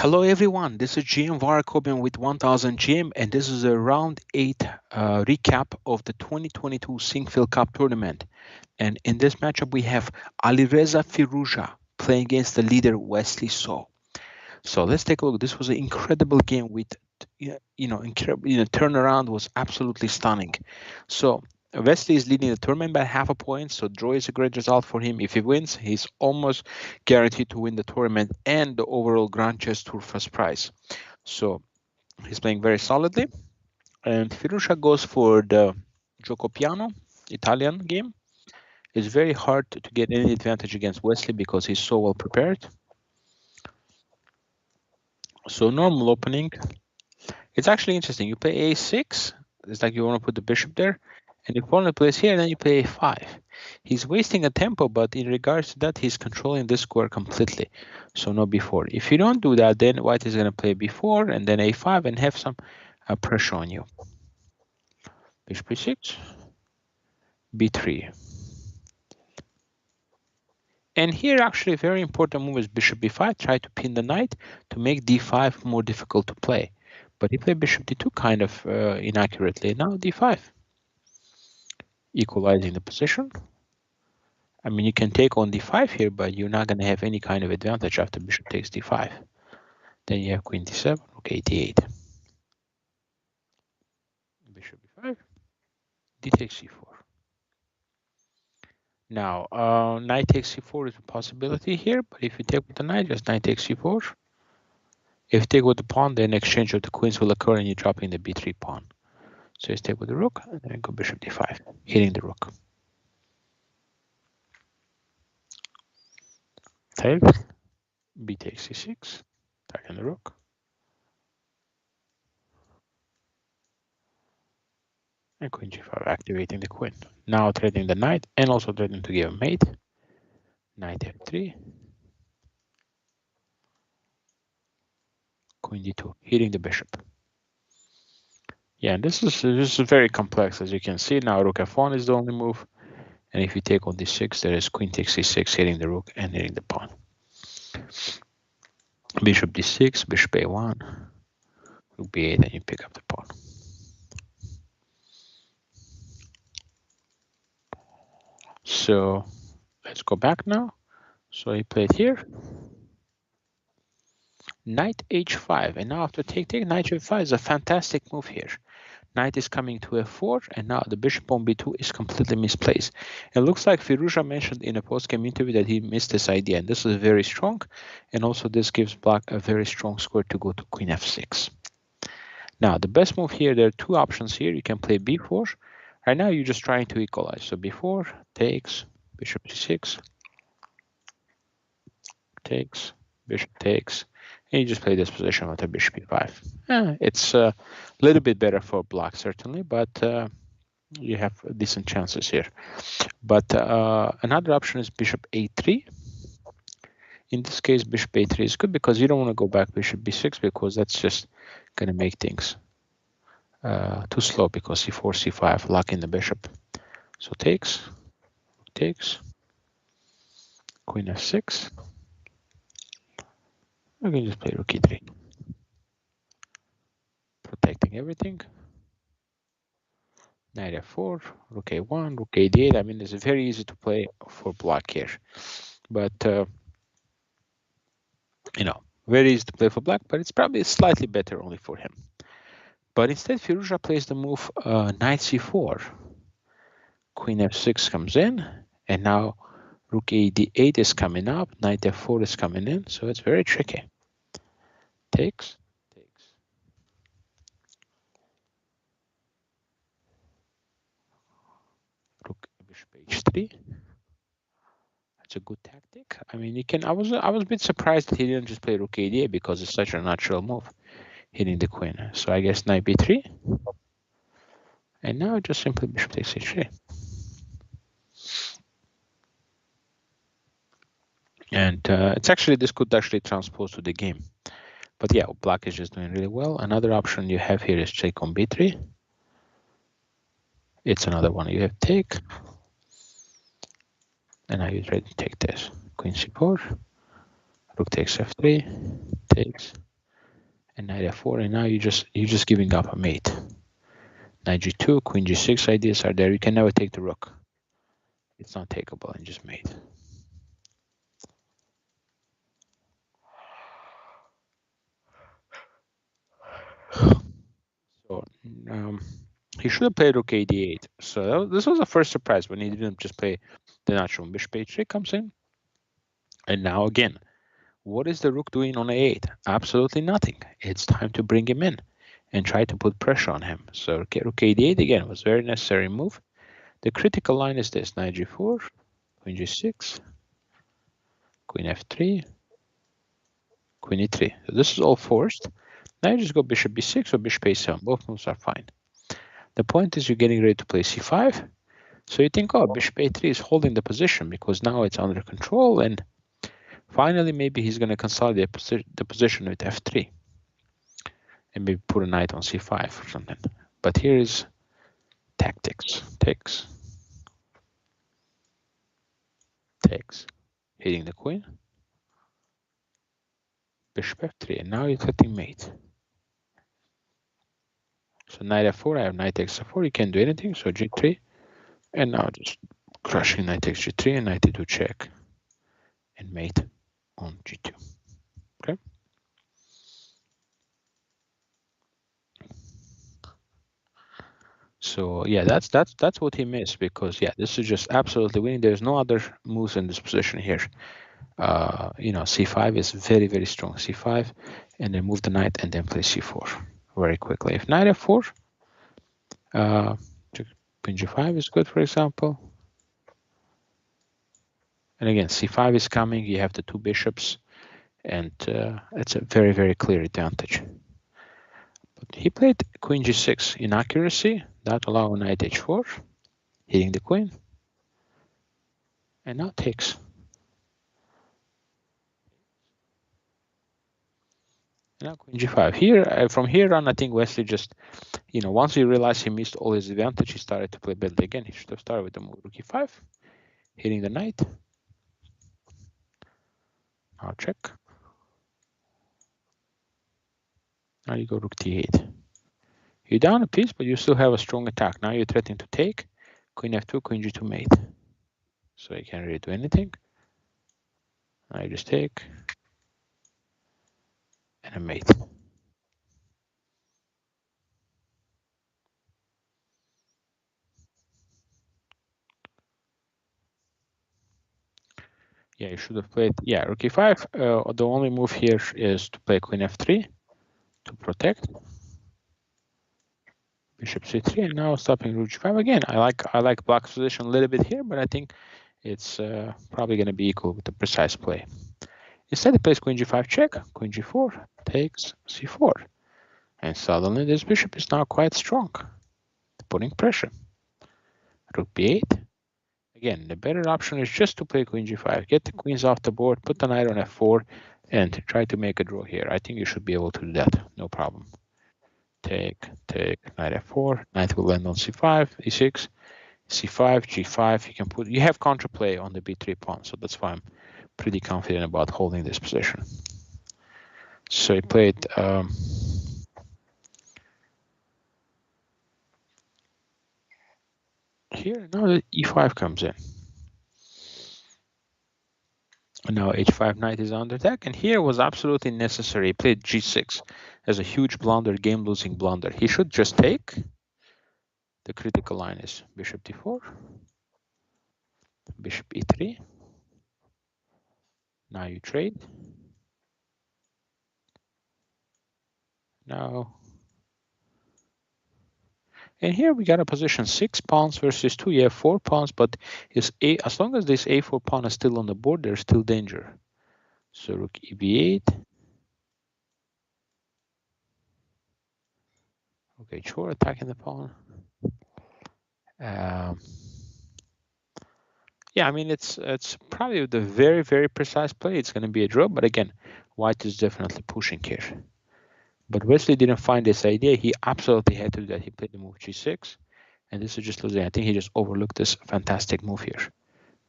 Hello everyone, this is GM Var Akobian with 1000 GM, and this is a round 8 recap of the 2022 Sinquefield Cup tournament. And in this matchup we have ALIREZA FIROUZJA playing against the leader Wesly. So let's take a look. This was an incredible game with incredible turnaround was absolutely stunning. So Wesly is leading the tournament by half a point, so draw is a great result for him. If he wins, he's almost guaranteed to win the tournament and the overall Grand Chess Tour first prize. So he's playing very solidly. And Firouzja goes for the Gioco Piano Italian game. It's very hard to get any advantage against Wesly because he's so well prepared. So normal opening. It's actually interesting. You play a6. It's like you want to put the bishop there. And your opponent plays here, and then you play a5. He's wasting a tempo, but in regards to that, he's controlling this square completely. So no b4. If you don't do that, then white is going to play b4 and then a5 and have some pressure on you. Bishop b6, b3. And here, actually, a very important move is bishop b5. Try to pin the knight to make d5 more difficult to play. But he played bishop d2 kind of inaccurately. Now d5. Equalizing the position. I mean, you can take on d5 here, but you're not going to have any kind of advantage after bishop takes d5. Then you have queen d7, okay, d8. Bishop b5, d takes c4. Now, knight takes c4 is a possibility here, but if you take with the knight, just knight takes c4. If you take with the pawn, then exchange of the queens will occur and you're dropping the b3 pawn. So you take with the rook, and then go bishop d5, hitting the rook. Take, b takes c6, attacking the rook. And queen g5, activating the queen. Now threatening the knight and also threatening to give a mate. Knight f3. Queen d2, hitting the bishop. Yeah, this is very complex, as you can see. Now rook f1 is the only move. And if you take on d6, there is queen takes c6, hitting the rook and hitting the pawn. Bishop d6, bishop a1, rook b8, and you pick up the pawn. So let's go back now. So he played here. Knight h5, and now after take, knight h5 is a fantastic move here. Knight is coming to f4, and now the bishop on b2 is completely misplaced. It looks like Firouzja mentioned in a post-game interview that he missed this idea, and this is very strong. And also this gives black a very strong square to go to queen f6. Now the best move here, there are two options here. You can play b4. Right now you're just trying to equalize. So b4 takes, bishop c6, takes, bishop takes, and you just play this position with a bishop e5. It's a little bit better for black, certainly, but you have decent chances here. But another option is bishop a3. In this case, bishop a3 is good because you don't want to go back bishop b6 because that's just going to make things too slow because c4, c5, locking the bishop. So takes, queen f6. We can just play rook e3. Protecting everything. Knight f4, rook a1, rook a8. I mean, it's very easy to play for black here. But, very easy to play for black, but it's probably slightly better only for him. But instead, Firouzja plays the move knight c4. Queen f6 comes in, and now rook a8 is coming up, knight f4 is coming in, so it's very tricky. Takes. Rook bishop h3. That's a good tactic. I mean, you can. I was a bit surprised that he didn't just play rook a8 because it's such a natural move, hitting the queen. So I guess knight b3, and now just simply bishop takes h3. And it's actually, this could actually transpose to the game. But yeah, black is just doing really well. Another option you have here is check on b3. It's another one. You have take. And now you try to take this. Queen c4. Rook takes f3. Takes. and knight f4, and now you're just giving up a mate. Knight g2, queen g6 ideas are there. You can never take the rook. It's not takeable, and just mate. So he should have played rook a d8. So this was the first surprise when he didn't just play the natural. Bishop h3 comes in, and now again, what is the rook doing on a8? Absolutely nothing. It's time to bring him in and try to put pressure on him. So rook a d8 again was a very necessary move. The critical line is this: knight g4, queen g6, queen f3, queen e3. So this is all forced. Now you just go bishop b6 or bishop a7. Both moves are fine. The point is you're getting ready to play c5. So you think, oh, bishop a3 is holding the position because now it's under control, and finally maybe he's going to consolidate the position with f3 and maybe put a knight on c5 or something. But here is tactics. Takes, hitting the queen, bishop f3, and now you're cutting mate. So knight f4, I have knight takes f4, you can't do anything, so g3, and now just crushing knight takes g3 and knight e2 check, and mate on g2. Okay. So yeah, that's what he missed, because yeah, this is just absolutely winning. There's no other moves in this position here. You know, c5 is very, very strong. c5, and then move the knight and then play c4 very quickly. If knight f4, queen g5 is good, for example. And again, c5 is coming. You have the two bishops, and it's a very, very clear advantage. But he played queen g6 inaccuracy. That allowed knight h4, hitting the queen, and now takes. And now queen g5. Here, from here on, I think Wesly just, you know, once he realized he missed all his advantage, he started to play badly again. He should have started with the move rook e5, hitting the knight. Now check. Now you go rook d8. You're down a piece, but you still have a strong attack. Now you're threatening to take. Queen f2, queen g2 mate. So you can't really do anything. Now you just take and a mate. Yeah, you should have played, yeah, rook e5. The only move here is to play queen f3 to protect. Bishop c3, and now stopping rook g5 again. I like black's position a little bit here, but I think it's probably going to be equal with the precise play. Instead, he plays queen g5 check, queen g4 takes c4, and suddenly this bishop is now quite strong, putting pressure. Rook b8. Again, the better option is just to play queen g5, get the queens off the board, put the knight on f4, and try to make a draw here. I think you should be able to do that, no problem. Take, knight f4, knight will land on c5, e6, c5, g5. You have counterplay on the b3 pawn, so that's why I'm pretty confident about holding this position. So he played here. Now the e5 comes in. And now h5 knight is under attack, and here was absolutely necessary. He played g6 as a huge blunder, game-losing blunder. He should just take. The critical line is bishop d4, bishop e3. Now you trade. Now, and here we got a position 6 pawns versus 2. You have 4 pawns, but as long as this a4 pawn is still on the board, there's still danger. So rook eb8. Okay, h4 attacking the pawn. Yeah, I mean, it's probably the very, very precise play. It's going to be a draw, but again, white is definitely pushing here. But Wesly didn't find this idea. He absolutely had to do that. He played the move g6, and this is just losing. I think he just overlooked this fantastic move here.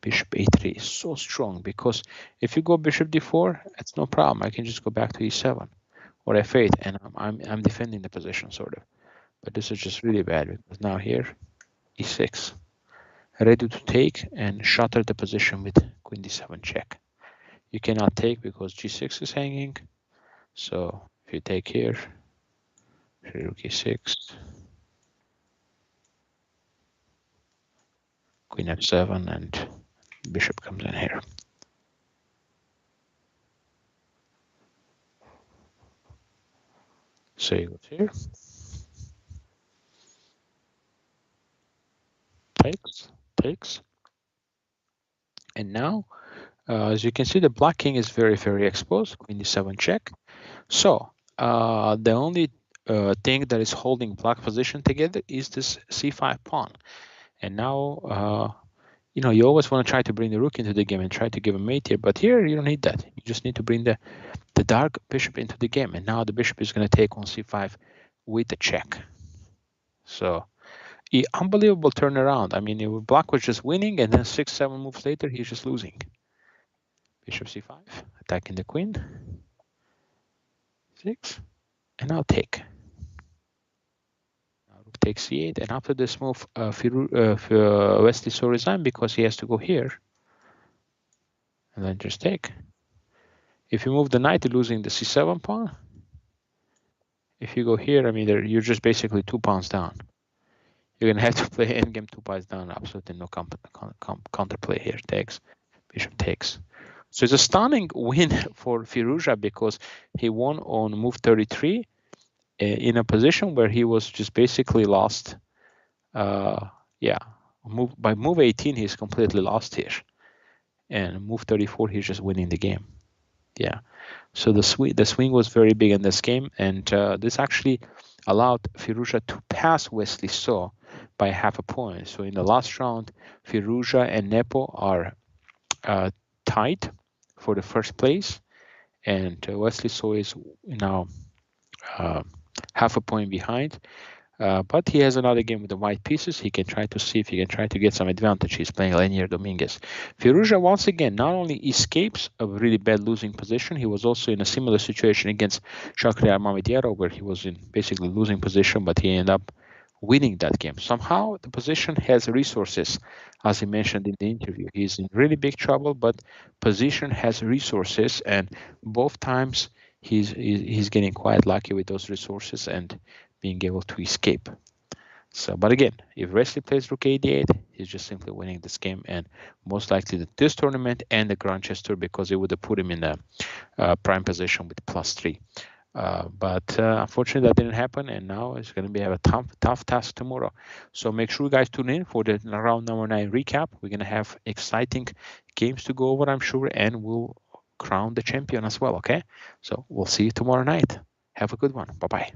Bishop a3 is so strong, because if you go bishop d4, it's no problem. I can just go back to e7. or f8, and I'm defending the position sort of. But this is just really bad because now here e6, ready to take and shatter the position with queen d7 check. You cannot take because g6 is hanging. So if you take here, rook e6, queen f7, and bishop comes in here. So you go here, takes, and now as you can see, the black king is very, very exposed. Queen d7 check. So the only thing that is holding black position together is this c5 pawn. And now, you always want to try to bring the rook into the game and try to give a mate here. But here you don't need that. You just need to bring the dark bishop into the game. And now the bishop is going to take on c5 with the check. So unbelievable turnaround. I mean, black was just winning, and then 6-7 moves later, he's just losing. Bishop c5, attacking the queen. 6, and now take. Now rook takes c8, and after this move, Wesly so resign because he has to go here, and then just take. If you move the knight, you're losing the c7 pawn. If you go here, I mean, you're just basically 2 pawns down. You're gonna have to play endgame 2 pawns down. Absolutely no counterplay here. Takes, bishop takes. So it's a stunning win for Firouzja because he won on move 33 in a position where he was just basically lost. By move 18, he's completely lost here. And move 34, he's just winning the game. Yeah. So the swing was very big in this game, and this actually allowed Firouzja to pass Wesly So by half a point. So in the last round, Firouzja and Nepo are tied for the first place, and Wesly So is now half a point behind. But he has another game with the white pieces. He can try to see if he can try to get some advantage. He's playing Lenier Dominguez. Firouzja, once again, not only escapes a really bad losing position, he was also in a similar situation against Shakhriyar Mamediyarov, where he was in basically losing position, but he ended up winning that game. Somehow the position has resources, as he mentioned in the interview. He's in really big trouble, but position has resources, and both times he's getting quite lucky with those resources and being able to escape. So, but again, if Wesly plays rook a8, he's just simply winning this game, and most likely this tournament and the Grandmaster, because it would have put him in a prime position with +3. But unfortunately, that didn't happen, and now it's going to have a tough task tomorrow. So make sure you guys tune in for the round number 9 recap. We're going to have exciting games to go over, I'm sure, and we'll crown the champion as well. Okay, so we'll see you tomorrow night. Have a good one. Bye-bye.